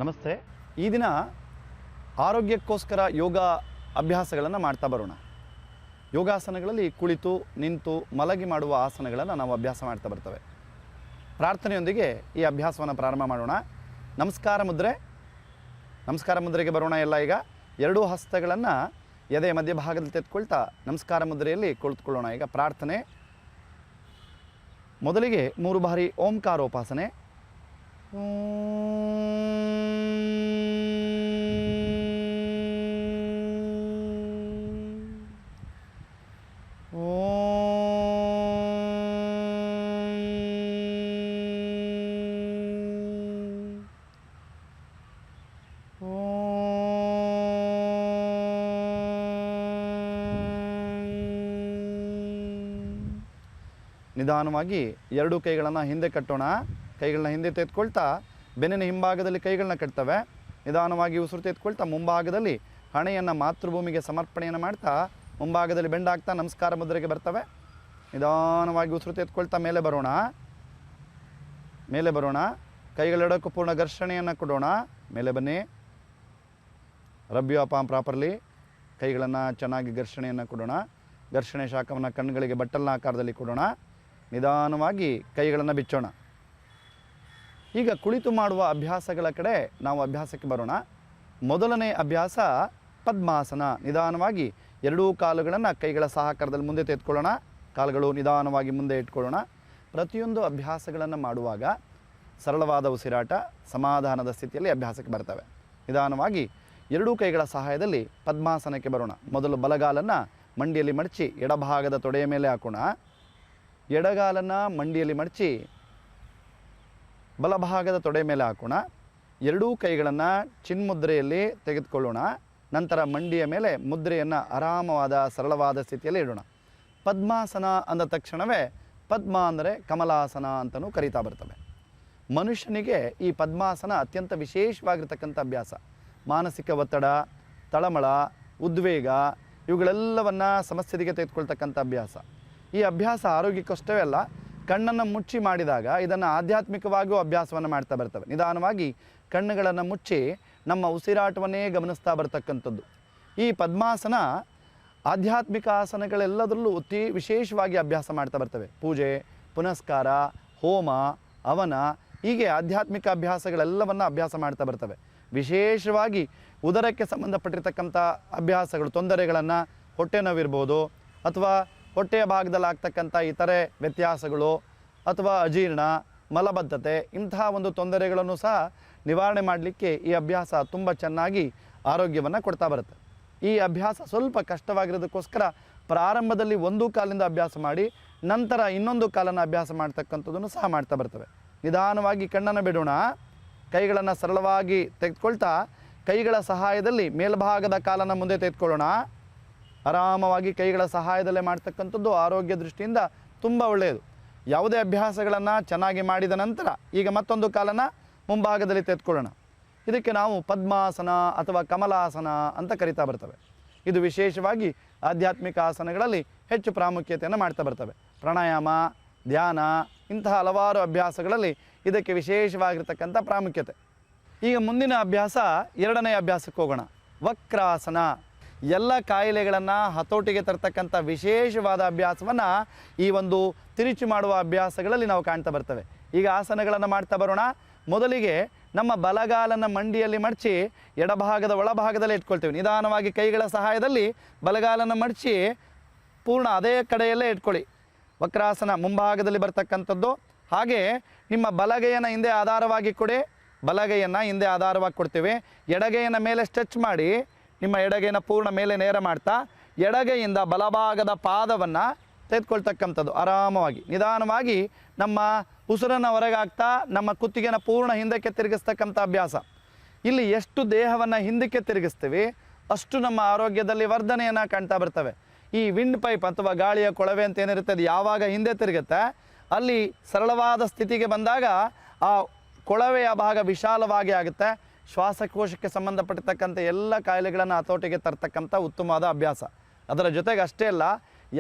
ನಮಸ್ತೆ. ಈ ದಿನ ಆರೋಗ್ಯಕ್ಕೋಸ್ಕರ ಯೋಗ ಅಭ್ಯಾಸಗಳನ್ನು ಮಾಡ್ತಾ ಬರೋಣ. ಯೋಗಾಸನಗಳಲ್ಲಿ ಕುಳಿತು ನಿಂತು ಮಲಗಿ ಮಾಡುವ ಆಸನಗಳನ್ನು ನಾವು ಅಭ್ಯಾಸ ಮಾಡ್ತಾ ಬರ್ತೇವೆ. ಪ್ರಾರ್ಥನೆಯೊಂದಿಗೆ ಈ ಅಭ್ಯಾಸವನ್ನು ಪ್ರಾರಂಭ ಮಾಡೋಣ. ನಮಸ್ಕಾರ ಮುದ್ರೆಗೆ ಬರೋಣ. ಎಲ್ಲ ಈಗ ಎರಡೂ ಹಸ್ತಗಳನ್ನು ಎದೆ ಮಧ್ಯಭಾಗದಲ್ಲಿ ತೆಗೆದುಕೊಳ್ತಾ ನಮಸ್ಕಾರ ಮುದ್ರೆಯಲ್ಲಿ ಕುಳಿತುಕೊಳ್ಳೋಣ. ಈಗ ಪ್ರಾರ್ಥನೆ. ಮೊದಲಿಗೆ 3 ಬಾರಿ ಓಂಕಾರೋಪಾಸನೆ. ನಿಧಾನವಾಗಿ ಎರಡೂ ಕೈಗಳನ್ನು ಹಿಂದೆ ಕಟ್ಟೋಣ. ಕೈಗಳನ್ನ ಹಿಂದೆ ತೆಗೆದುಕೊಳ್ತಾ ಬೆನ್ನಿನ ಹಿಂಭಾಗದಲ್ಲಿ ಕೈಗಳನ್ನ ಕಟ್ತವೆ. ನಿಧಾನವಾಗಿ ಉಸಿರು ತೆಗೆದುಕೊಳ್ತಾ ಮುಂಭಾಗದಲ್ಲಿ ಹಣೆಯನ್ನು ಮಾತೃಭೂಮಿಗೆ ಸಮರ್ಪಣೆಯನ್ನು ಮಾಡ್ತಾ ಮುಂಭಾಗದಲ್ಲಿ ಬೆಂಡಾಗ್ತಾ ನಮಸ್ಕಾರ ಮುದ್ರೆಗೆ ಬರ್ತವೆ. ನಿಧಾನವಾಗಿ ಉಸಿರು ತೆಗೆದುಕೊಳ್ತಾ ಮೇಲೆ ಬರೋಣ. ಕೈಗಳೆರಡಕ್ಕೂ ಪೂರ್ಣ ಘರ್ಷಣೆಯನ್ನು ಕೊಡೋಣ. ಮೇಲೆ ಬನ್ನಿ. Rub you palm properly. ಕೈಗಳನ್ನು ಚೆನ್ನಾಗಿ ಘರ್ಷಣೆಯನ್ನು ಕೊಡೋಣ. ಘರ್ಷಣೆ ಶಾಖವನ್ನು ಕಣ್ಣುಗಳಿಗೆ ಬಟ್ಟಲಿನ ಆಕಾರದಲ್ಲಿ ಕೊಡೋಣ. ನಿಧಾನವಾಗಿ ಕೈಗಳನ್ನು ಬಿಚ್ಚೋಣ. ಈಗ ಕುಳಿತು ಮಾಡುವ ಅಭ್ಯಾಸಗಳ ಕಡೆ ನಾವು ಅಭ್ಯಾಸಕ್ಕೆ ಬರೋಣ. ಮೊದಲನೇ ಅಭ್ಯಾಸ ಪದ್ಮಾಸನ. ನಿಧಾನವಾಗಿ ಎರಡೂ ಕಾಲುಗಳನ್ನು ಕೈಗಳ ಸಹಕಾರದಲ್ಲಿ ಮುಂದೆ ತೆಗೆದುಕೊಳ್ಳೋಣ. ಕಾಲುಗಳು ನಿಧಾನವಾಗಿ ಮುಂದೆ ಇಟ್ಕೊಳ್ಳೋಣ. ಪ್ರತಿಯೊಂದು ಅಭ್ಯಾಸಗಳನ್ನು ಮಾಡುವಾಗ ಸರಳವಾದ ಉಸಿರಾಟ, ಸಮಾಧಾನದ ಸ್ಥಿತಿಯಲ್ಲಿ ಅಭ್ಯಾಸಕ್ಕೆ ಬರ್ತವೆ. ನಿಧಾನವಾಗಿ ಎರಡೂ ಕೈಗಳ ಸಹಾಯದಲ್ಲಿ ಪದ್ಮಾಸನಕ್ಕೆ ಬರೋಣ. ಮೊದಲು ಬಲಗಾಲನ್ನು ಮಂಡಿಯಲ್ಲಿ ಮಡಚಿ ಎಡಭಾಗದ ತೊಡೆಯ ಮೇಲೆ ಹಾಕೋಣ. ಎಡಗಾಲನ್ನು ಮಂಡಿಯಲ್ಲಿ ಮಡಚಿ ಬಲಭಾಗದ ತೊಡೆ ಮೇಲೆ ಹಾಕೋಣ. ಎರಡೂ ಕೈಗಳನ್ನು ಚಿನ್ಮುದ್ರೆಯಲ್ಲಿ ತೆಗೆದುಕೊಳ್ಳೋಣ. ನಂತರ ಮಂಡಿಯ ಮೇಲೆ ಮುದ್ರೆಯನ್ನು ಆರಾಮವಾದ ಸರಳವಾದ ಸ್ಥಿತಿಯಲ್ಲಿ ಇಡೋಣ. ಪದ್ಮಾಸನ ಅಂದ ತಕ್ಷಣವೇ ಪದ್ಮ ಅಂದರೆ ಕಮಲಾಸನ ಅಂತಲೂ ಕರೀತಾ ಬರ್ತವೆ. ಮನುಷ್ಯನಿಗೆ ಈ ಪದ್ಮಾಸನ ಅತ್ಯಂತ ವಿಶೇಷವಾಗಿರ್ತಕ್ಕಂಥ ಅಭ್ಯಾಸ. ಮಾನಸಿಕ ಒತ್ತಡ, ತಳಮಳ, ಉದ್ವೇಗ ಇವುಗಳೆಲ್ಲವನ್ನು ಸಮಸ್ಯೆಗೆ ತೆಗೆದುಕೊಳ್ತಕ್ಕಂಥ ಅಭ್ಯಾಸ. ಈ ಅಭ್ಯಾಸ ಆರೋಗ್ಯಕ್ಕಷ್ಟೇ ಅಲ್ಲ, ಕಣ್ಣನ್ನು ಮುಚ್ಚಿ ಮಾಡಿದಾಗ ಇದನ್ನು ಆಧ್ಯಾತ್ಮಿಕವಾಗಿಯೂ ಅಭ್ಯಾಸವನ್ನು ಮಾಡ್ತಾ ಬರ್ತವೆ. ನಿಧಾನವಾಗಿ ಕಣ್ಣುಗಳನ್ನು ಮುಚ್ಚಿ ನಮ್ಮ ಉಸಿರಾಟವನ್ನೇ ಗಮನಿಸ್ತಾ ಬರ್ತಕ್ಕಂಥದ್ದು. ಈ ಪದ್ಮಾಸನ ಆಧ್ಯಾತ್ಮಿಕ ಆಸನಗಳೆಲ್ಲದರಲ್ಲೂ ಅತಿ ವಿಶೇಷವಾಗಿ ಅಭ್ಯಾಸ ಮಾಡ್ತಾ ಬರ್ತವೆ. ಪೂಜೆ, ಪುನಸ್ಕಾರ, ಹೋಮ, ಹವನ ಹೀಗೆ ಆಧ್ಯಾತ್ಮಿಕ ಅಭ್ಯಾಸಗಳೆಲ್ಲವನ್ನು ಅಭ್ಯಾಸ ಮಾಡ್ತಾ ಬರ್ತವೆ. ವಿಶೇಷವಾಗಿ ಉದರಕ್ಕೆ ಸಂಬಂಧಪಟ್ಟಿರ್ತಕ್ಕಂಥ ಅಭ್ಯಾಸಗಳು, ತೊಂದರೆಗಳನ್ನು, ಹೊಟ್ಟೆ ನೋವಿರ್ಬೋದು ಅಥವಾ ಹೊಟ್ಟೆಯ ಭಾಗದಲ್ಲಿ ಆಗ್ತಕ್ಕಂಥ ಇತರೆ ವ್ಯತ್ಯಾಸಗಳು ಅಥವಾ ಅಜೀರ್ಣ, ಮಲಬದ್ಧತೆ ಇಂತಹ ಒಂದು ತೊಂದರೆಗಳನ್ನು ಸಹ ನಿವಾರಣೆ ಮಾಡಲಿಕ್ಕೆ ಈ ಅಭ್ಯಾಸ ತುಂಬ ಚೆನ್ನಾಗಿ ಆರೋಗ್ಯವನ್ನು ಕೊಡ್ತಾ ಬರುತ್ತೆ. ಈ ಅಭ್ಯಾಸ ಸ್ವಲ್ಪ ಕಷ್ಟವಾಗಿರೋದಕ್ಕೋಸ್ಕರ ಪ್ರಾರಂಭದಲ್ಲಿ ಒಂದು ಕಾಲಿಂದ ಅಭ್ಯಾಸ ಮಾಡಿ ನಂತರ ಇನ್ನೊಂದು ಕಾಲನ್ನು ಅಭ್ಯಾಸ ಮಾಡ್ತಕ್ಕಂಥದ್ದನ್ನು ಸಹ ಮಾಡ್ತಾ ಬರ್ತವೆ. ನಿಧಾನವಾಗಿ ಕಣ್ಣನ್ನು ಬಿಡೋಣ. ಕೈಗಳನ್ನು ಸರಳವಾಗಿ ತೆಗೆದುಕೊಳ್ತಾ ಕೈಗಳ ಸಹಾಯದಲ್ಲಿ ಮೇಲ್ಭಾಗದ ಕಾಲನ್ನು ಮುಂದೆ ತೆಗೆದುಕೊಳ್ಳೋಣ. ಆರಾಮವಾಗಿ ಕೈಗಳ ಸಹಾಯದಲ್ಲೇ ಮಾಡ್ತಕ್ಕಂಥದ್ದು ಆರೋಗ್ಯ ದೃಷ್ಟಿಯಿಂದ ತುಂಬ ಒಳ್ಳೆಯದು. ಯಾವುದೇ ಅಭ್ಯಾಸಗಳನ್ನು ಚೆನ್ನಾಗಿ ಮಾಡಿದ ನಂತರ ಈಗ ಮತ್ತೊಂದು ಕಾಲನ್ನು ಮುಂಭಾಗದಲ್ಲಿ ತೆಗೆದುಕೊಳ್ಳೋಣ. ಇದಕ್ಕೆ ನಾವು ಪದ್ಮಾಸನ ಅಥವಾ ಕಮಲಾಸನ ಅಂತ ಕರಿತಾ ಬರ್ತವೆ. ಇದು ವಿಶೇಷವಾಗಿ ಆಧ್ಯಾತ್ಮಿಕ ಆಸನಗಳಲ್ಲಿ ಹೆಚ್ಚು ಪ್ರಾಮುಖ್ಯತೆಯನ್ನು ಮಾಡ್ತಾ ಬರ್ತವೆ. ಪ್ರಾಣಾಯಾಮ, ಧ್ಯಾನ ಇಂತಹ ಹಲವಾರು ಅಭ್ಯಾಸಗಳಲ್ಲಿ ಇದಕ್ಕೆ ವಿಶೇಷವಾಗಿರ್ತಕ್ಕಂಥ ಪ್ರಾಮುಖ್ಯತೆ. ಈಗ ಮುಂದಿನ ಅಭ್ಯಾಸ, ಎರಡನೇ ಅಭ್ಯಾಸಕ್ಕೆ ಹೋಗೋಣ. ವಕ್ರಾಸನ. ಎಲ್ಲ ಕಾಯಿಲೆಗಳನ್ನು ಹತೋಟಿಗೆ ತರ್ತಕ್ಕಂಥ ವಿಶೇಷವಾದ ಅಭ್ಯಾಸವನ್ನು ಈ ಒಂದು ತಿರುಚಿ ಮಾಡುವ ಅಭ್ಯಾಸಗಳಲ್ಲಿ ನಾವು ಕಾಣ್ತಾ ಬರ್ತವೆ. ಈಗ ಆಸನಗಳನ್ನು ಮಾಡ್ತಾ ಬರೋಣ. ಮೊದಲಿಗೆ ನಮ್ಮ ಬಲಗಾಲನ್ನು ಮಂಡಿಯಲ್ಲಿ ಮಡಚಿ ಎಡಭಾಗದ ಒಳಭಾಗದಲ್ಲಿ ಇಟ್ಕೊಳ್ತೇವೆ. ನಿಧಾನವಾಗಿ ಕೈಗಳ ಸಹಾಯದಲ್ಲಿ ಬಲಗಾಲನ್ನು ಮಡಚಿ ಪೂರ್ಣ ಅದೇ ಕಡೆಯಲ್ಲೇ ಇಟ್ಕೊಳ್ಳಿ. ವಕ್ರಾಸನ ಮುಂಭಾಗದಲ್ಲಿ ಬರ್ತಕ್ಕಂಥದ್ದು. ಹಾಗೆ ನಿಮ್ಮ ಬಲಗೈಯನ್ನು ಹಿಂದೆ ಆಧಾರವಾಗಿ ಕೊಡಿ. ಬಲಗೈಯನ್ನು ಹಿಂದೆ ಆಧಾರವಾಗಿ ಕೊಡ್ತೇವೆ. ಎಡಗೈಯನ್ನು ಮೇಲೆ ಸ್ಟ್ರೆಚ್ ಮಾಡಿ ನಿಮ್ಮ ಎಡಗೈನ ಪೂರ್ಣ ಮೇಲೆ ನೇರ ಮಾಡ್ತಾ ಎಡಗೈಯಿಂದ ಬಲಭಾಗದ ಪಾದವನ್ನು ತೆಗೆದುಕೊಳ್ತಕ್ಕಂಥದ್ದು. ಆರಾಮವಾಗಿ ನಿಧಾನವಾಗಿ ನಮ್ಮ ಉಸಿರನ್ನು ಹೊರಗೆ ಹಾಕ್ತಾ ನಮ್ಮ ಕುತ್ತಿಗೆನ ಪೂರ್ಣ ಹಿಂದಕ್ಕೆ ತಿರುಗಿಸ್ತಕ್ಕಂಥ ಅಭ್ಯಾಸ. ಇಲ್ಲಿ ಎಷ್ಟು ದೇಹವನ್ನು ಹಿಂದಕ್ಕೆ ತಿರುಗಿಸ್ತೀವಿ ಅಷ್ಟು ನಮ್ಮ ಆರೋಗ್ಯದಲ್ಲಿ ವರ್ಧನೆಯನ್ನು ಕಾಣ್ತಾ ಬರ್ತವೆ. ಈ ವಿಂಡ್ ಪೈಪ್ ಅಥವಾ ಗಾಳಿಯ ಕೊಳವೆ ಅಂತ ಏನಿರುತ್ತೆ ಅದು ಯಾವಾಗ ಹಿಂದೆ ತಿರುಗುತ್ತೆ ಅಲ್ಲಿ ಸರಳವಾದ ಸ್ಥಿತಿಗೆ ಬಂದಾಗ ಆ ಕೊಳವೆಯ ಭಾಗ ವಿಶಾಲವಾಗಿ ಆಗುತ್ತೆ. ಶ್ವಾಸಕೋಶಕ್ಕೆ ಸಂಬಂಧಪಟ್ಟಿರ್ತಕ್ಕಂಥ ಎಲ್ಲ ಕಾಯಿಲೆಗಳನ್ನು ಹತೋಟಿಗೆ ತರ್ತಕ್ಕಂಥ ಉತ್ತಮವಾದ ಅಭ್ಯಾಸ. ಅದರ ಜೊತೆಗೆ ಅಷ್ಟೇ ಅಲ್ಲ,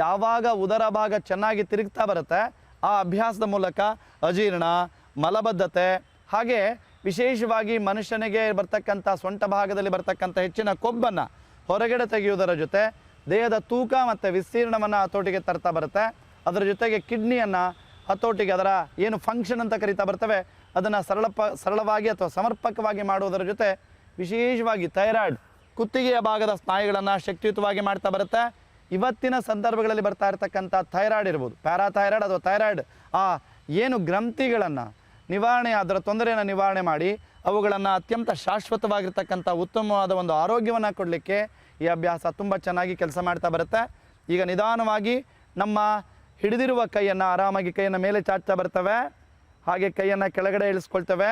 ಯಾವಾಗ ಉದರ ಭಾಗ ಚೆನ್ನಾಗಿ ತಿರುಗ್ತಾ ಬರುತ್ತೆ ಆ ಅಭ್ಯಾಸದ ಮೂಲಕ ಅಜೀರ್ಣ, ಮಲಬದ್ಧತೆ ಹಾಗೆ ವಿಶೇಷವಾಗಿ ಮನುಷ್ಯನಿಗೆ ಬರ್ತಕ್ಕಂಥ ಸೊಂಟ ಭಾಗದಲ್ಲಿ ಬರ್ತಕ್ಕಂಥ ಹೆಚ್ಚಿನ ಕೊಬ್ಬನ್ನು ಹೊರಗಡೆ ತೆಗೆಯುವುದರ ಜೊತೆ ದೇಹದ ತೂಕ ಮತ್ತು ವಿಸ್ತೀರ್ಣವನ್ನು ಹತೋಟಿಗೆ ತರ್ತಾ ಬರುತ್ತೆ. ಅದರ ಜೊತೆಗೆ ಕಿಡ್ನಿಯನ್ನು ಹತೋಟಿಗೆ, ಅದರ ಏನು ಫಂಕ್ಷನ್ ಅಂತ ಕರಿತಾ ಬರ್ತವೆ, ಅದನ್ನು ಸರಳವಾಗಿ ಅಥವಾ ಸಮರ್ಪಕವಾಗಿ ಮಾಡುವುದರ ಜೊತೆ ವಿಶೇಷವಾಗಿ ಥೈರಾಯ್ಡ್, ಕುತ್ತಿಗೆಯ ಭಾಗದ ಸ್ನಾಯುಗಳನ್ನು ಶಕ್ತಿಯುತವಾಗಿ ಮಾಡ್ತಾ ಬರುತ್ತೆ. ಇವತ್ತಿನ ಸಂದರ್ಭಗಳಲ್ಲಿ ಬರ್ತಾ ಇರತಕ್ಕಂಥ ಥೈರಾಯ್ಡ್ ಇರ್ಬೋದು, ಪ್ಯಾರಾಥೈರಾಯ್ಡ್ ಅಥವಾ ಥೈರಾಯ್ಡ್, ಆ ಏನು ಗ್ರಂಥಿಗಳನ್ನು ನಿವಾರಣೆ, ಅದರ ತೊಂದರೆಯನ್ನು ನಿವಾರಣೆ ಮಾಡಿ ಅವುಗಳನ್ನು ಅತ್ಯಂತ ಶಾಶ್ವತವಾಗಿರ್ತಕ್ಕಂಥ ಉತ್ತಮವಾದ ಒಂದು ಆರೋಗ್ಯವನ್ನು ಕೊಡಲಿಕ್ಕೆ ಈ ಅಭ್ಯಾಸ ತುಂಬ ಚೆನ್ನಾಗಿ ಕೆಲಸ ಮಾಡ್ತಾ ಬರುತ್ತೆ. ಈಗ ನಿಧಾನವಾಗಿ ನಮ್ಮ ಹಿಡಿದಿರುವ ಕೈಯನ್ನು ಆರಾಮಾಗಿ ಕೈಯನ್ನು ಮೇಲೆ ಚಾಚ್ತಾ ಬರ್ತವೆ. ಹಾಗೆ ಕೈಯನ್ನು ಕೆಳಗಡೆ ಇಳಿಸ್ಕೊಳ್ತೇವೆ.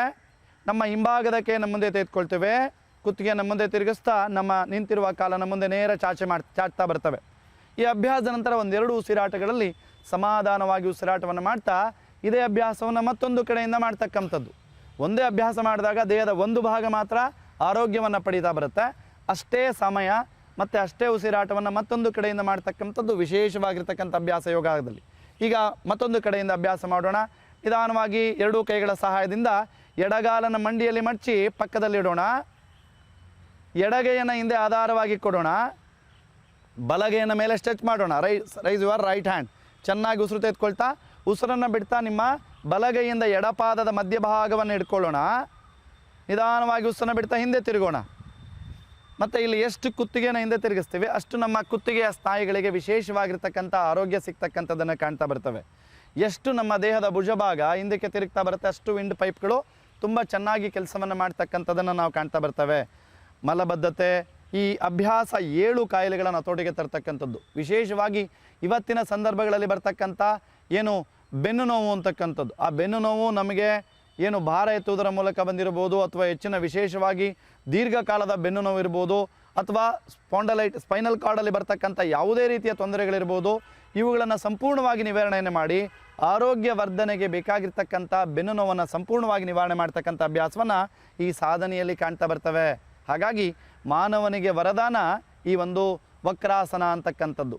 ನಮ್ಮ ಹಿಂಭಾಗದ ಕೈಯನ್ನು ಮುಂದೆ ತೆಗೆದುಕೊಳ್ತೇವೆ. ಕುತ್ತಿಗೆಯನ್ನು ಮುಂದೆ ತಿರುಗಿಸ್ತಾ ನಮ್ಮ ನಿಂತಿರುವ ಕಾಲನ್ನು ಮುಂದೆ ನೇರ ಚಾಚ್ತಾ ಬರ್ತವೆ. ಈ ಅಭ್ಯಾಸದ ನಂತರ ಒಂದೆರಡು ಉಸಿರಾಟಗಳಲ್ಲಿ ಸಮಾಧಾನವಾಗಿ ಉಸಿರಾಟವನ್ನು ಮಾಡ್ತಾ ಇದೇ ಅಭ್ಯಾಸವನ್ನು ಮತ್ತೊಂದು ಕಡೆಯಿಂದ ಮಾಡ್ತಕ್ಕಂಥದ್ದು. ಒಂದೇ ಅಭ್ಯಾಸ ಮಾಡಿದಾಗ ದೇಹದ ಒಂದು ಭಾಗ ಮಾತ್ರ ಆರೋಗ್ಯವನ್ನು ಪಡೀತಾ ಬರುತ್ತೆ. ಅಷ್ಟೇ ಸಮಯ ಮತ್ತು ಅಷ್ಟೇ ಉಸಿರಾಟವನ್ನು ಮತ್ತೊಂದು ಕಡೆಯಿಂದ ಮಾಡ್ತಕ್ಕಂಥದ್ದು ವಿಶೇಷವಾಗಿರ್ತಕ್ಕಂಥ ಅಭ್ಯಾಸ ಯೋಗದಲ್ಲಿ. ಈಗ ಮತ್ತೊಂದು ಕಡೆಯಿಂದ ಅಭ್ಯಾಸ ಮಾಡೋಣ. ನಿಧಾನವಾಗಿ ಎರಡೂ ಕೈಗಳ ಸಹಾಯದಿಂದ ಎಡಗಾಲನ ಮಂಡಿಯಲ್ಲಿ ಮಡಚಿ ಪಕ್ಕದಲ್ಲಿಡೋಣ. ಎಡಗೈಯನ್ನು ಹಿಂದೆ ಆಧಾರವಾಗಿ ಕೊಡೋಣ. ಬಲಗೈಯನ್ನು ಮೇಲೆ ಸ್ಟ್ರೆಚ್ ಮಾಡೋಣ. Raise your right hand. ಚೆನ್ನಾಗಿ ಉಸಿರು ತೆಗೆದುಕೊಳ್ತಾ ಉಸಿರನ್ನು ಬಿಡ್ತಾ ನಿಮ್ಮ ಬಲಗೈಯಿಂದ ಎಡಪಾದದ ಮಧ್ಯಭಾಗವನ್ನು ಇಟ್ಕೊಳ್ಳೋಣ. ನಿಧಾನವಾಗಿ ಉಸಿರನ್ನು ಬಿಡ್ತಾ ಹಿಂದೆ ತಿರುಗೋಣ. ಮತ್ತು ಇಲ್ಲಿ ಎಷ್ಟು ಕುತ್ತಿಗೆನ ಹಿಂದೆ ತಿರುಗಿಸ್ತೀವಿ ಅಷ್ಟು ನಮ್ಮ ಕುತ್ತಿಗೆಯ ಸ್ನಾಯುಗಳಿಗೆ ವಿಶೇಷವಾಗಿರ್ತಕ್ಕಂಥ ಆರೋಗ್ಯ ಸಿಗ್ತಕ್ಕಂಥದ್ದನ್ನು ಕಾಣ್ತಾ ಬರ್ತವೆ. ಎಷ್ಟು ನಮ್ಮ ದೇಹದ ಭುಜಭಾಗ ಹಿಂದಕ್ಕೆ ತಿರುಗ್ತಾ ಬರುತ್ತೆ ಅಷ್ಟು ವಿಂಡ್ ಪೈಪ್ಗಳು ತುಂಬ ಚೆನ್ನಾಗಿ ಕೆಲಸವನ್ನು ಮಾಡ್ತಕ್ಕಂಥದ್ದನ್ನು ನಾವು ಕಾಣ್ತಾ ಬರ್ತವೆ. ಮಲಬದ್ಧತೆ, ಈ ಅಭ್ಯಾಸ 7 ಕಾಯಿಲೆಗಳನ್ನು ಹತೋಟಿಗೆ ತರ್ತಕ್ಕಂಥದ್ದು. ವಿಶೇಷವಾಗಿ ಇವತ್ತಿನ ಸಂದರ್ಭಗಳಲ್ಲಿ ಬರ್ತಕ್ಕಂಥ ಏನು ಬೆನ್ನು ನೋವು ಅಂತಕ್ಕಂಥದ್ದು, ಆ ಬೆನ್ನು ನೋವು ನಮಗೆ ಏನು ಭಾರ ಎತ್ತುವುದರ ಮೂಲಕ ಬಂದಿರಬಹುದು, ಅಥವಾ ಹೆಚ್ಚಿನ ವಿಶೇಷವಾಗಿ ದೀರ್ಘಕಾಲದ ಬೆನ್ನು ನೋವು ಇರ್ಬೋದು, ಅಥವಾ ಸ್ಪೈನಲ್ ಕಾರ್ಡಲ್ಲಿ ಬರ್ತಕ್ಕಂಥ ಯಾವುದೇ ರೀತಿಯ ತೊಂದರೆಗಳಿರ್ಬೋದು. ಇವುಗಳನ್ನು ಸಂಪೂರ್ಣವಾಗಿ ನಿವಾರಣೆಯನ್ನು ಮಾಡಿ ಆರೋಗ್ಯ ವರ್ಧನೆಗೆ ಬೇಕಾಗಿರ್ತಕ್ಕಂಥ ಬೆನ್ನು ನೋವನ್ನು ಸಂಪೂರ್ಣವಾಗಿ ನಿವಾರಣೆ ಮಾಡ್ತಕ್ಕಂಥ ಅಭ್ಯಾಸವನ್ನು ಈ ಸಾಧನೆಯಲ್ಲಿ ಕಾಣ್ತಾ ಬರ್ತವೆ. ಹಾಗಾಗಿ ಮಾನವನಿಗೆ ವರದಾನ ಈ ಒಂದು ವಕ್ರಾಸನ ಅಂತಕ್ಕಂಥದ್ದು.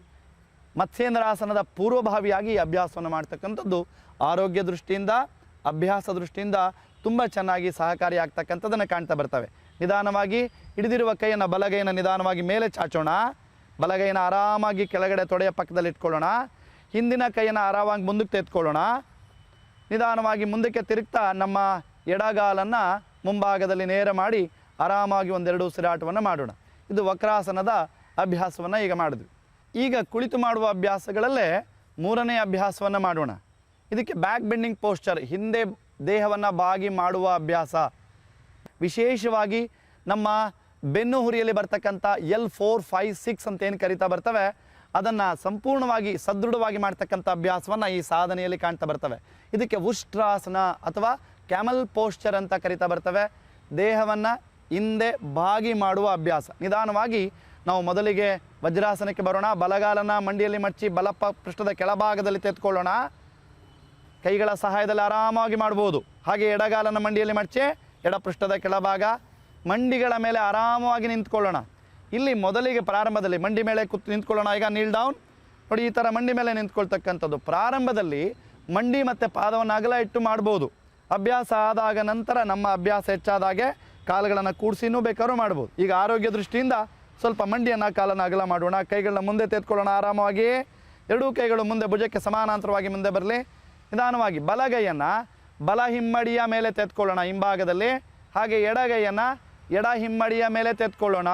ಮತ್ಸ್ಯೇಂದ್ರಾಸನದ ಪೂರ್ವಭಾವಿಯಾಗಿ ಈ ಅಭ್ಯಾಸವನ್ನು ಮಾಡ್ತಕ್ಕಂಥದ್ದು ಆರೋಗ್ಯ ದೃಷ್ಟಿಯಿಂದ, ಅಭ್ಯಾಸ ದೃಷ್ಟಿಯಿಂದ ತುಂಬ ಚೆನ್ನಾಗಿ ಸಹಕಾರಿಯಾಗ್ತಕ್ಕಂಥದ್ದನ್ನು ಕಾಣ್ತಾ ಬರ್ತವೆ. ನಿಧಾನವಾಗಿ ಹಿಡಿದಿರುವ ಕೈಯನ್ನು ಬಲಗೈಯನ್ನು ನಿಧಾನವಾಗಿ ಮೇಲೆ ಚಾಚೋಣ. ಬಲಗೈಯನ್ನು ಆರಾಮಾಗಿ ಕೆಳಗಡೆ ತೊಡೆಯ ಪಕ್ಕದಲ್ಲಿ ಇಟ್ಕೊಳ್ಳೋಣ. ಹಿಂದಿನ ಕೈಯನ್ನು ಆರಾಮಾಗಿ ಮುಂದಕ್ಕೆ ತೆಗೆದುಕೊಳ್ಳೋಣ. ನಿಧಾನವಾಗಿ ಮುಂದಕ್ಕೆ ತಿರುಗ್ತಾ ನಮ್ಮ ಎಡಗಾಲನ್ನು ಮುಂಭಾಗದಲ್ಲಿ ನೇರ ಮಾಡಿ ಆರಾಮಾಗಿ ಒಂದೆರಡು ಉಸಿರಾಟವನ್ನು ಮಾಡೋಣ. ಇದು ವಕ್ರಾಸನದ ಅಭ್ಯಾಸವನ್ನು ಈಗ ಮಾಡಿದ್ವಿ. ಈಗ ಕುಳಿತು ಮಾಡುವ ಅಭ್ಯಾಸಗಳಲ್ಲೇ 3ನೇ ಅಭ್ಯಾಸವನ್ನು ಮಾಡೋಣ. ಇದಕ್ಕೆ ಬ್ಯಾಕ್ ಬೆಂಡಿಂಗ್ ಪೋಸ್ಚರ್, ಹಿಂದೆ ದೇಹವನ್ನು ಬಾಗಿ ಮಾಡುವ ಅಭ್ಯಾಸ. ವಿಶೇಷವಾಗಿ ನಮ್ಮ ಬೆನ್ನು ಹುರಿಯಲ್ಲಿ ಬರ್ತಕ್ಕಂಥ L4, 5, 6 ಅಂತ ಏನು ಕರಿತಾ ಬರ್ತವೆ, ಅದನ್ನು ಸಂಪೂರ್ಣವಾಗಿ ಸದೃಢವಾಗಿ ಮಾಡ್ತಕ್ಕಂಥ ಅಭ್ಯಾಸವನ್ನು ಈ ಸಾಧನೆಯಲ್ಲಿ ಕಾಣ್ತಾ ಬರ್ತವೆ. ಇದಕ್ಕೆ ಉಷ್ಟ್ರಾಸನ ಅಥವಾ ಕ್ಯಾಮಲ್ ಪೋಸ್ಚರ್ ಅಂತ ಕರಿತಾ ಬರ್ತವೆ. ದೇಹವನ್ನು ಹಿಂದೆ ಬಾಗಿ ಮಾಡುವ ಅಭ್ಯಾಸ. ನಿಧಾನವಾಗಿ ನಾವು ಮೊದಲಿಗೆ ವಜ್ರಾಸನಕ್ಕೆ ಬರೋಣ. ಬಲಗಾಲನ ಮಂಡಿಯಲ್ಲಿ ಮಡಚಿ ಪೃಷ್ಠದ ಕೆಳಭಾಗದಲ್ಲಿ ತೆಗೆದುಕೊಳ್ಳೋಣ. ಕೈಗಳ ಸಹಾಯದಲ್ಲಿ ಆರಾಮಾಗಿ ಮಾಡ್ಬೋದು. ಹಾಗೆ ಎಡಗಾಲನ ಮಂಡಿಯಲ್ಲಿ ಮಡಚಿ ಎಡಪೃಷ್ಠದ ಕೆಳಭಾಗ, ಮಂಡಿಗಳ ಮೇಲೆ ಆರಾಮವಾಗಿ ನಿಂತ್ಕೊಳ್ಳೋಣ. ಇಲ್ಲಿ ಮೊದಲಿಗೆ ಪ್ರಾರಂಭದಲ್ಲಿ ಮಂಡಿ ಮೇಲೆ ನಿಂತ್ಕೊಳ್ಳೋಣ. ಈಗ ನೀಲ್ ಡೌನ್ ನೋಡಿ, ಈ ಥರ ಮಂಡಿ ಮೇಲೆ ನಿಂತ್ಕೊಳ್ತಕ್ಕಂಥದ್ದು. ಪ್ರಾರಂಭದಲ್ಲಿ ಮಂಡಿ ಮತ್ತು ಪಾದವನ್ನು ಅಗಲ ಇಟ್ಟು ಮಾಡ್ಬೋದು. ಅಭ್ಯಾಸ ಆದಾಗ ನಂತರ ನಮ್ಮ ಅಭ್ಯಾಸ ಹೆಚ್ಚಾದಾಗೆ ಕಾಲುಗಳನ್ನು ಕೂಡಿಸಿನೂ ಬೇಕಾದ್ರೂ ಮಾಡ್ಬೋದು. ಈಗ ಆರೋಗ್ಯ ದೃಷ್ಟಿಯಿಂದ ಸ್ವಲ್ಪ ಮಂಡಿಯನ್ನು ಕಾಲನ್ನು ಅಗಲ ಮಾಡೋಣ. ಕೈಗಳನ್ನ ಮುಂದೆ ತೆಗೆದುಕೊಳ್ಳೋಣ. ಆರಾಮಾಗಿ ಎರಡೂ ಕೈಗಳು ಮುಂದೆ ಭುಜಕ್ಕೆ ಸಮಾನಾಂತರವಾಗಿ ಮುಂದೆ ಬರಲಿ. ನಿಧಾನವಾಗಿ ಬಲಗೈಯನ್ನು ಬಲ ಹಿಮ್ಮಡಿಯ ಮೇಲೆ ತೆಗೆದುಕೊಳ್ಳೋಣ ಹಿಂಭಾಗದಲ್ಲಿ. ಹಾಗೆ ಎಡಗೈಯನ್ನು ಎಡ ಹಿಮ್ಮಡಿಯ ಮೇಲೆ ತೆಗೆದುಕೊಳ್ಳೋಣ.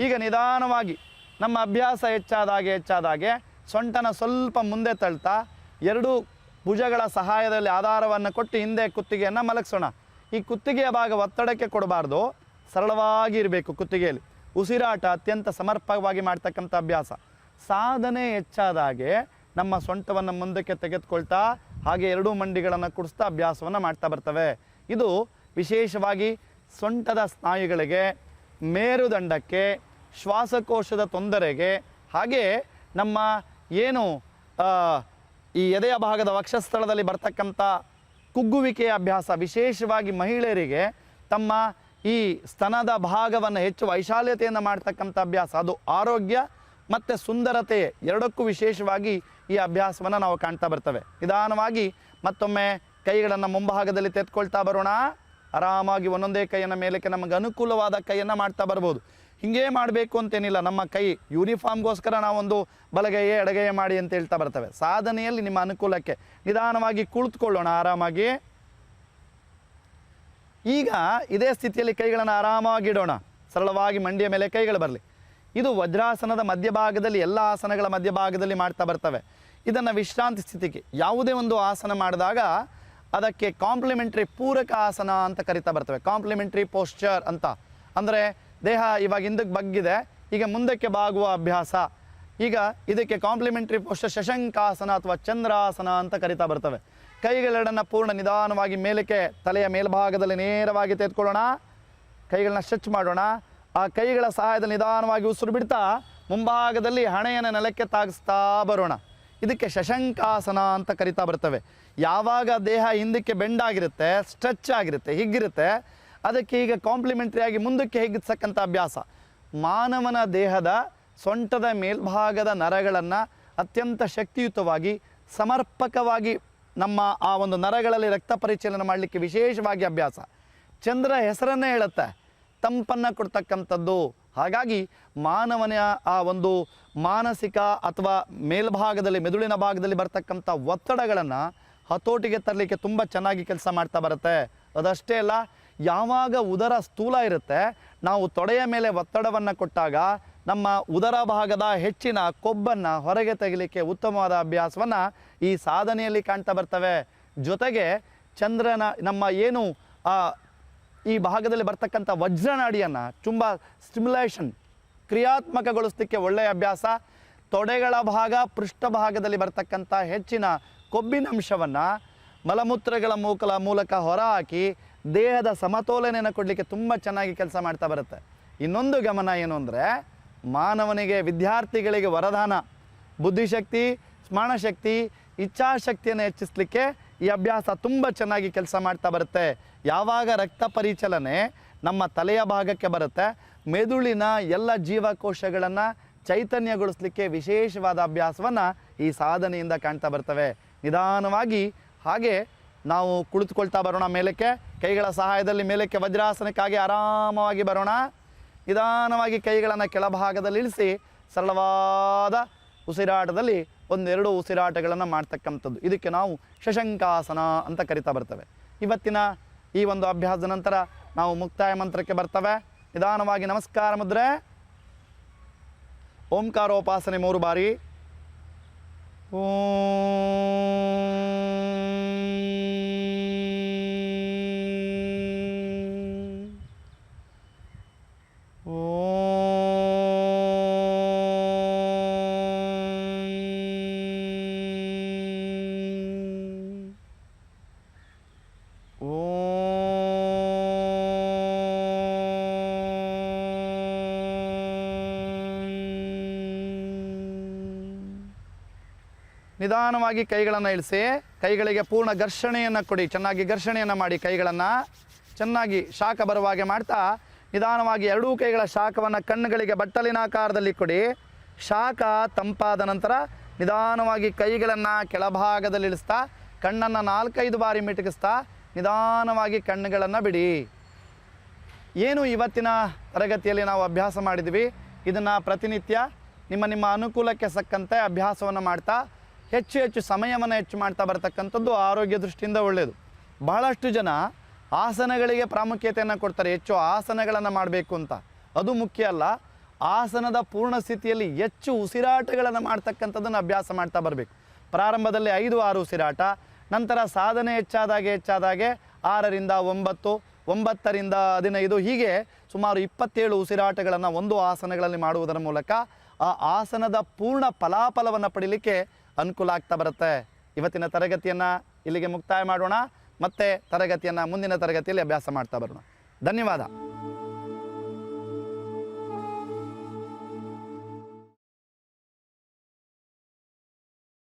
ಈಗ ನಿಧಾನವಾಗಿ ನಮ್ಮ ಅಭ್ಯಾಸ ಹೆಚ್ಚಾದಾಗೆ ಸೊಂಟನ ಸ್ವಲ್ಪ ಮುಂದೆ ತಳ್ತಾ ಎರಡೂ ಭುಜಗಳ ಸಹಾಯದಲ್ಲಿ ಆಧಾರವನ್ನು ಕೊಟ್ಟು ಹಿಂದೆ ಕುತ್ತಿಗೆಯನ್ನು ಮಲಗಿಸೋಣ. ಈ ಕುತ್ತಿಗೆಯ ಭಾಗ ಒತ್ತಡಕ್ಕೆ ಕೊಡಬಾರ್ದು, ಸರಳವಾಗಿ ಇರಬೇಕು. ಕುತ್ತಿಗೆಯಲ್ಲಿ ಉಸಿರಾಟ ಅತ್ಯಂತ ಸಮರ್ಪಕವಾಗಿ ಮಾಡ್ತಕ್ಕಂಥ ಅಭ್ಯಾಸ. ಸಾಧನೆ ಹೆಚ್ಚಾದಾಗೆ ನಮ್ಮ ಸೊಂಟವನ್ನು ಮುಂದಕ್ಕೆ ತೆಗೆದುಕೊಳ್ತಾ ಹಾಗೆ ಎರಡೂ ಮಂಡಿಗಳನ್ನು ಕುಡಿಸ್ತಾ ಅಭ್ಯಾಸವನ್ನು ಮಾಡ್ತಾ ಬರ್ತವೆ. ಇದು ವಿಶೇಷವಾಗಿ ಸೊಂಟದ ಸ್ನಾಯುಗಳಿಗೆ, ಮೇರುದಂಡಕ್ಕೆ, ಶ್ವಾಸಕೋಶದ ತೊಂದರೆಗೆ, ಹಾಗೆ ನಮ್ಮ ಏನು ಈ ಎದೆಯ ಭಾಗದ ವಕ್ಷಸ್ಥಳದಲ್ಲಿ ಬರ್ತಕ್ಕಂಥ ಕುಗ್ಗುವಿಕೆಯ ಅಭ್ಯಾಸ, ವಿಶೇಷವಾಗಿ ಮಹಿಳೆಯರಿಗೆ ತಮ್ಮ ಈ ಸ್ತನದ ಭಾಗವನ್ನು ಹೆಚ್ಚು ವೈಶಾಲ್ಯತೆಯನ್ನು ಮಾಡ್ತಕ್ಕಂಥ ಅಭ್ಯಾಸ. ಅದು ಆರೋಗ್ಯ ಮತ್ತು ಸುಂದರತೆ ಎರಡಕ್ಕೂ ವಿಶೇಷವಾಗಿ ಈ ಅಭ್ಯಾಸವನ್ನು ನಾವು ಕಾಣ್ತಾ ಬರ್ತವೆ. ನಿಧಾನವಾಗಿ ಮತ್ತೊಮ್ಮೆ ಕೈಗಳನ್ನು ಮುಂಭಾಗದಲ್ಲಿ ತೆಗೆದುಕೊಳ್ತಾ ಬರೋಣ. ಆರಾಮಾಗಿ ಒಂದೊಂದೇ ಕೈಯನ್ನು ಮೇಲಕ್ಕೆ ನಮಗೆ ಅನುಕೂಲವಾದ ಕೈಯನ್ನು ಮಾಡ್ತಾ ಬರ್ಬೋದು. ಹಿಂಗೇ ಮಾಡಬೇಕು ಅಂತೇನಿಲ್ಲ. ನಮ್ಮ ಕೈ ಯೂನಿಫಾರ್ಮ್ಗೋಸ್ಕರ ನಾವೊಂದು ಬಲಗೈಯೇ ಎಡಗೈಯೇ ಮಾಡಿ ಅಂತ ಹೇಳ್ತಾ ಬರ್ತವೆ. ಸಾಧನೆಯಲ್ಲಿ ನಿಮ್ಮ ಅನುಕೂಲಕ್ಕೆ ನಿಧಾನವಾಗಿ ಕುಳಿತುಕೊಳ್ಳೋಣ ಆರಾಮಾಗಿ. ಈಗ ಇದೇ ಸ್ಥಿತಿಯಲ್ಲಿ ಕೈಗಳನ್ನು ಆರಾಮಾಗಿ ಇಡೋಣ. ಸರಳವಾಗಿ ಮಂಡಿಯ ಮೇಲೆ ಕೈಗಳು ಬರಲಿ. ಇದು ವಜ್ರಾಸನದ ಮಧ್ಯಭಾಗದಲ್ಲಿ, ಎಲ್ಲ ಆಸನಗಳ ಮಧ್ಯಭಾಗದಲ್ಲಿ ಮಾಡ್ತಾ ಬರ್ತವೆ. ಇದನ್ನು ವಿಶ್ರಾಂತಿ ಸ್ಥಿತಿಗೆ ಯಾವುದೇ ಒಂದು ಆಸನ ಮಾಡಿದಾಗ ಅದಕ್ಕೆ ಕಾಂಪ್ಲಿಮೆಂಟ್ರಿ ಪೂರಕ ಆಸನ ಅಂತ ಕರಿತಾ ಬರ್ತವೆ. ಕಾಂಪ್ಲಿಮೆಂಟ್ರಿ ಪೋಸ್ಚರ್ ಅಂತ ಅಂದರೆ ದೇಹ ಇವಾಗ ಹಿಂದಕ್ಕೆ ಬಗ್ಗಿದೆ, ಈಗ ಮುಂದಕ್ಕೆ ಬಾಗುವ ಅಭ್ಯಾಸ. ಈಗ ಇದಕ್ಕೆ ಕಾಂಪ್ಲಿಮೆಂಟ್ರಿ ಪೋಸ್ಚರ್ ಶಶಂಕಾಸನ ಅಥವಾ ಚಂದ್ರಾಸನ ಅಂತ ಕರಿತಾ ಬರ್ತವೆ. ಕೈಗಳೆರಡನ್ನು ಪೂರ್ಣ ನಿಧಾನವಾಗಿ ಮೇಲಕ್ಕೆ ತಲೆಯ ಮೇಲ್ಭಾಗದಲ್ಲಿ ನೇರವಾಗಿ ತೆಗೆದುಕೊಳ್ಳೋಣ. ಕೈಗಳನ್ನ ಸ್ಟ್ರೆಚ್ ಮಾಡೋಣ. ಆ ಕೈಗಳ ಸಹಾಯದಲ್ಲಿ ನಿಧಾನವಾಗಿ ಉಸಿರು ಬಿಡ್ತಾ ಮುಂಭಾಗದಲ್ಲಿ ಹಣೆಯನ್ನು ನೆಲಕ್ಕೆ ತಾಗಿಸ್ತಾ ಬರೋಣ. ಇದಕ್ಕೆ ಶಶಂಕಾಸನ ಅಂತ ಕರಿತಾ ಬರ್ತವೆ. ಯಾವಾಗ ದೇಹ ಹಿಂದಕ್ಕೆ ಬೆಂಡಾಗಿರುತ್ತೆ, ಸ್ಟ್ರೆಚ್ ಆಗಿರುತ್ತೆ, ಹಿಗ್ಗಿರುತ್ತೆ, ಅದಕ್ಕೆ ಈಗ ಕಾಂಪ್ಲಿಮೆಂಟ್ರಿಯಾಗಿ ಮುಂದಕ್ಕೆ ಹಿಗ್ಗಿಸಕ್ಕಂಥ ಅಭ್ಯಾಸ. ಮಾನವನ ದೇಹದ ಸೊಂಟದ ಮೇಲ್ಭಾಗದ ನರಗಳನ್ನು ಅತ್ಯಂತ ಶಕ್ತಿಯುತವಾಗಿ ಸಮರ್ಪಕವಾಗಿ ನಮ್ಮ ಆ ಒಂದು ನರಗಳಲ್ಲಿ ರಕ್ತ ಪರಿಚಲನೆ ಮಾಡಲಿಕ್ಕೆ ವಿಶೇಷವಾಗಿ ಅಭ್ಯಾಸ. ಚಂದ್ರ ಹೆಸರನ್ನೇ ಹೇಳುತ್ತೆ, ತಂಪನ್ನು ಕೊಡ್ತಕ್ಕಂಥದ್ದು. ಹಾಗಾಗಿ ಮಾನವನ ಆ ಒಂದು ಮಾನಸಿಕ ಅಥವಾ ಮೇಲ್ಭಾಗದಲ್ಲಿ ಮೆದುಳಿನ ಭಾಗದಲ್ಲಿ ಬರ್ತಕ್ಕಂಥ ಒತ್ತಡಗಳನ್ನು ಹತೋಟಿಗೆ ತರಲಿಕ್ಕೆ ತುಂಬ ಚೆನ್ನಾಗಿ ಕೆಲಸ ಮಾಡ್ತಾ ಬರುತ್ತೆ. ಅದಷ್ಟೇ ಅಲ್ಲ, ಯಾವಾಗ ಉದರ ಸ್ಥೂಲ ಇರುತ್ತೆ, ನಾವು ತೊಡೆಯ ಮೇಲೆ ಒತ್ತಡವನ್ನು ಕೊಟ್ಟಾಗ ನಮ್ಮ ಉದರ ಭಾಗದ ಹೆಚ್ಚಿನ ಕೊಬ್ಬನ್ನು ಹೊರಗೆ ತೆಗಿಲಿಕ್ಕೆ ಉತ್ತಮವಾದ ಅಭ್ಯಾಸವನ್ನು ಈ ಸಾಧನೆಯಲ್ಲಿ ಕಾಣ್ತಾ ಬರ್ತವೆ. ಜೊತೆಗೆ ಚಂದ್ರನ ನಮ್ಮ ಏನು ಈ ಭಾಗದಲ್ಲಿ ಬರ್ತಕ್ಕಂಥ ವಜ್ರನಾಡಿಯನ್ನು ತುಂಬ ಸ್ಟಿಮ್ಯುಲೇಷನ್ ಕ್ರಿಯಾತ್ಮಕಗೊಳಿಸಲಿಕ್ಕೆ ಒಳ್ಳೆಯ ಅಭ್ಯಾಸ. ತೊಡೆಗಳ ಭಾಗ ಪೃಷ್ಠಭಾಗದಲ್ಲಿ ಬರ್ತಕ್ಕಂಥ ಹೆಚ್ಚಿನ ಕೊಬ್ಬಿನಂಶವನ್ನು ಮಲಮೂತ್ರಗಳ ಮೂಲಕ ಹೊರಹಾಕಿ ದೇಹದ ಸಮತೋಲನೆಯನ್ನು ಕೊಡಲಿಕ್ಕೆ ತುಂಬ ಚೆನ್ನಾಗಿ ಕೆಲಸ ಮಾಡ್ತಾ ಬರುತ್ತೆ. ಇನ್ನೊಂದು ಗಮನ ಏನು ಅಂದರೆ, ಮಾನವನಿಗೆ ವಿದ್ಯಾರ್ಥಿಗಳಿಗೆ ವರದಾನ ಬುದ್ಧಿಶಕ್ತಿ, ಸ್ಮರಣಶಕ್ತಿ, ಇಚ್ಛಾಶಕ್ತಿಯನ್ನು ಹೆಚ್ಚಿಸಲಿಕ್ಕೆ ಈ ಅಭ್ಯಾಸ ತುಂಬ ಚೆನ್ನಾಗಿ ಕೆಲಸ ಮಾಡ್ತಾ ಬರುತ್ತೆ. ಯಾವಾಗ ರಕ್ತ ಪರಿಚಲನೆ ನಮ್ಮ ತಲೆಯ ಭಾಗಕ್ಕೆ ಬರುತ್ತೆ, ಮೆದುಳಿನ ಎಲ್ಲ ಜೀವಕೋಶಗಳನ್ನು ಚೈತನ್ಯಗೊಳಿಸಲಿಕ್ಕೆ ವಿಶೇಷವಾದ ಅಭ್ಯಾಸವನ್ನು ಈ ಸಾಧನೆಯಿಂದ ಕಾಣ್ತಾ ಬರ್ತವೆ. ನಿಧಾನವಾಗಿ ಹಾಗೆ ನಾವು ಕುಳಿತುಕೊಳ್ತಾ ಬರೋಣ. ಮೇಲಕ್ಕೆ ಕೈಗಳ ಸಹಾಯದಲ್ಲಿ ಮೇಲಕ್ಕೆ ವಜ್ರಾಸನಕ್ಕಾಗಿ ಆರಾಮವಾಗಿ ಬರೋಣ. ನಿಧಾನವಾಗಿ ಕೈಗಳನ್ನು ಕೆಳಭಾಗದಲ್ಲಿ ಇಳಿಸಿ ಸರಳವಾದ ಉಸಿರಾಟದಲ್ಲಿ ಒಂದೆರಡು ಉಸಿರಾಟಗಳನ್ನು ಮಾಡ್ತಕ್ಕಂಥದ್ದು. ಇದಕ್ಕೆ ನಾವು ಶಶಂಕಾಸನ ಅಂತ ಕರಿತಾ ಬರ್ತವೆ. ಇವತ್ತಿನ ಈ ಒಂದು ಅಭ್ಯಾಸದ ನಂತರ ನಾವು ಮುಕ್ತಾಯ ಮಂತ್ರಕ್ಕೆ ಬರ್ತವೆ. ನಿಧಾನವಾಗಿ ನಮಸ್ಕಾರ ಮುದ್ರೆ, ಓಂಕಾರೋಪಾಸನೆ 3 ಬಾರಿ. ನಿಧಾನವಾಗಿ ಕೈಗಳನ್ನು ಇಳಿಸಿ, ಕೈಗಳಿಗೆ ಪೂರ್ಣ ಘರ್ಷಣೆಯನ್ನು ಕೊಡಿ. ಚೆನ್ನಾಗಿ ಘರ್ಷಣೆಯನ್ನು ಮಾಡಿ ಕೈಗಳನ್ನು ಚೆನ್ನಾಗಿ ಶಾಖ ಬರುವ ಹಾಗೆ ಮಾಡ್ತಾ ನಿಧಾನವಾಗಿ ಎರಡೂ ಕೈಗಳ ಶಾಖವನ್ನು ಕಣ್ಣುಗಳಿಗೆ ಬಟ್ಟಲಿನ ಆಕಾರದಲ್ಲಿ ಕೊಡಿ. ಶಾಖ ತಂಪಾದ ನಂತರ ನಿಧಾನವಾಗಿ ಕೈಗಳನ್ನು ಕೆಳಭಾಗದಲ್ಲಿ ಇಳಿಸ್ತಾ ಕಣ್ಣನ್ನು 4-5 ಬಾರಿ ಮಿಟುಕಿಸ್ತಾ ನಿಧಾನವಾಗಿ ಕಣ್ಣುಗಳನ್ನು ಬಿಡಿ. ಏನು ಇವತ್ತಿನ ತರಗತಿಯಲ್ಲಿ ನಾವು ಅಭ್ಯಾಸ ಮಾಡಿದ್ವಿ, ಇದನ್ನು ಪ್ರತಿನಿತ್ಯ ನಿಮ್ಮ ಅನುಕೂಲಕ್ಕೆ ಸಕ್ಕಂತೆ ಅಭ್ಯಾಸವನ್ನು ಮಾಡ್ತಾ ಹೆಚ್ಚು ಸಮಯವನ್ನು ಹೆಚ್ಚು ಮಾಡ್ತಾ ಬರ್ತಕ್ಕಂಥದ್ದು ಆರೋಗ್ಯ ದೃಷ್ಟಿಯಿಂದ ಒಳ್ಳೆಯದು. ಬಹಳಷ್ಟು ಜನ ಆಸನಗಳಿಗೆ ಪ್ರಾಮುಖ್ಯತೆಯನ್ನು ಕೊಡ್ತಾರೆ, ಹೆಚ್ಚು ಆಸನಗಳನ್ನು ಮಾಡಬೇಕು ಅಂತ. ಅದು ಮುಖ್ಯ ಅಲ್ಲ, ಆಸನದ ಪೂರ್ಣ ಸ್ಥಿತಿಯಲ್ಲಿ ಹೆಚ್ಚು ಉಸಿರಾಟಗಳನ್ನು ಮಾಡ್ತಕ್ಕಂಥದ್ದನ್ನು ಅಭ್ಯಾಸ ಮಾಡ್ತಾ ಬರಬೇಕು. ಪ್ರಾರಂಭದಲ್ಲಿ 5-6 ಉಸಿರಾಟ, ನಂತರ ಸಾಧನೆ ಹೆಚ್ಚಾದಾಗೆ 6ರಿಂದ 9, 9ರಿಂದ 15 ಹೀಗೆ ಸುಮಾರು 27 ಉಸಿರಾಟಗಳನ್ನು ಒಂದು ಆಸನಗಳಲ್ಲಿ ಮಾಡುವುದರ ಮೂಲಕ ಆ ಆಸನದ ಪೂರ್ಣ ಫಲಾಫಲವನ್ನು ಪಡೀಲಿಕ್ಕೆ ಅನುಕೂಲ ಆಗ್ತಾ ಬರುತ್ತೆ. ಇವತ್ತಿನ ತರಗತಿಯನ್ನು ಇಲ್ಲಿಗೆ ಮುಕ್ತಾಯ ಮಾಡೋಣ. ಮತ್ತೆ ತರಗತಿಯನ್ನು ಮುಂದಿನ ತರಗತಿಯಲ್ಲಿ ಅಭ್ಯಾಸ ಮಾಡ್ತಾ ಬರೋಣ. ಧನ್ಯವಾದ.